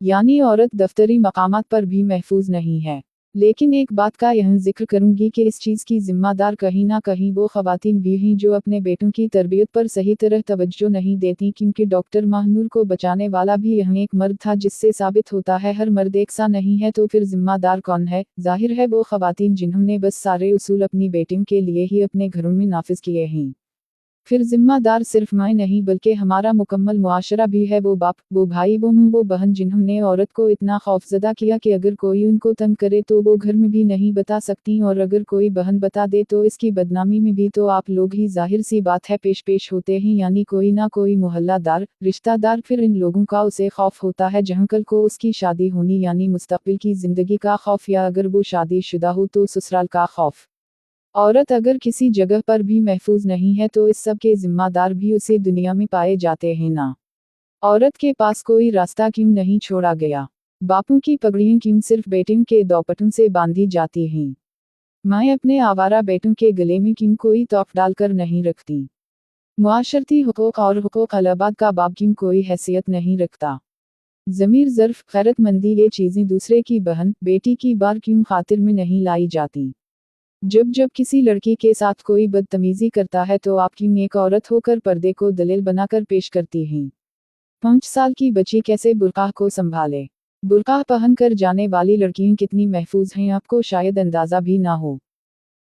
यानी औरत दफ्तरी मकामात पर भी महफूज नहीं है। लेकिन एक बात का यहाँ जिक्र करूंगी कि इस चीज़ की जिम्मेदार कहीं ना कहीं वो खवातीन भी हैं जो अपने बेटों की तरबियत पर सही तरह तवज्जो नहीं देती, क्योंकि डॉक्टर महानूर को बचाने वाला भी यहाँ एक मर्द था, जिससे साबित होता है हर मर्द एक सा नहीं है। तो फिर जिम्मेदार कौन है? जाहिर है वो खवातीन जिन्होंने बस सारे उसूल अपनी बेटियों के लिए ही अपने घरों में नाफिज किए हैं। फिर जिम्मेदार सिर्फ मैं नहीं बल्कि हमारा मुकम्मल मुआशरा भी है। वो बाप, वो भाई, वो माँ, वो बहन जिन्होंने औरत को इतना खौफजदा किया कि अगर कोई उनको तंग करे तो वो घर में भी नहीं बता सकती, और अगर कोई बहन बता दे तो इसकी बदनामी में भी तो आप लोग ही जाहिर सी बात है पेश पेश होते हैं, यानी कोई ना कोई मोहल्लादार, रिश्तेदार। फिर इन लोगों का उसे खौफ होता है जहाँ कल को उसकी शादी होनी, यानी मुस्तकबिल की जिंदगी का खौफ, या अगर वो शादी शुदा हो तो ससुराल का खौफ। औरत अगर किसी जगह पर भी महफूज नहीं है तो इस सब के जिम्मेदार भी उसे दुनिया में पाए जाते हैं ना। औरत के पास कोई रास्ता क्यों नहीं छोड़ा गया? बापों की पगड़ियां क्यों सिर्फ बेटियों के दोपट्टों से बांधी जाती हैं? मैं अपने आवारा बेटों के गले में क्यों कोई तोफ डालकर नहीं रखती? मुआशरती हुकूक और हुकूक अलाबाद का बाप क्यों कोई हैसियत नहीं रखता? ज़मीर, ज़र्फ, खैरतमंदी, ये चीज़ें दूसरे की बहन, बेटी की बार क्यों खातिर में नहीं लाई जाती? जब जब किसी लड़की के साथ कोई बदतमीजी करता है तो आप क्यों एक औरत होकर पर्दे को दलील बनाकर पेश करती हैं? 5 साल की बच्ची कैसे बुर्काह को संभाले? बुर्काह पहनकर जाने वाली लड़कियां कितनी महफूज हैं आपको शायद अंदाजा भी ना हो।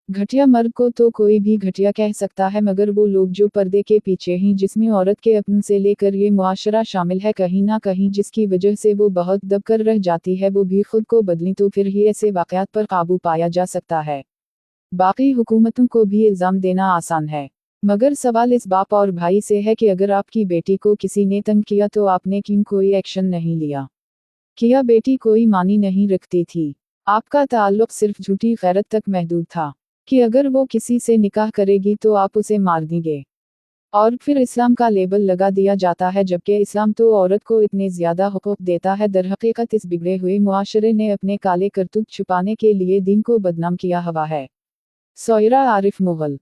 घटिया मर्द को तो कोई भी घटिया कह सकता है, मगर वो लोग जो पर्दे के पीछे हैं, जिसमें औरत के अपने से लेकर ये मुआशरा शामिल है कहीं ना कहीं, जिसकी वजह से वो बहुत दबकर रह जाती है, वो भी खुद को बदली तो फिर ही ऐसे वाकयात पर काबू पाया जा सकता है। बाकी हुकूमतों को भी इल्ज़ाम देना आसान है, मगर सवाल इस बाप और भाई से है कि अगर आपकी बेटी को किसी ने तंग किया तो आपने क्यों कोई एक्शन नहीं लिया? किया बेटी कोई मानी नहीं रखती थी? आपका ताल्लुक सिर्फ झूठी गैरत तक महदूद था कि अगर वो किसी से निकाह करेगी तो आप उसे मार देंगे, और फिर इस्लाम का लेबल लगा दिया जाता है, जबकि इस्लाम तो औरत को इतने ज़्यादा हुकूक देता है। दरहकीकत इस बिगड़े हुए मुआशरे ने अपने काले करतूत छुपाने के लिए दीन को बदनाम किया हुआ है। सोयरा आरिफ मुगल।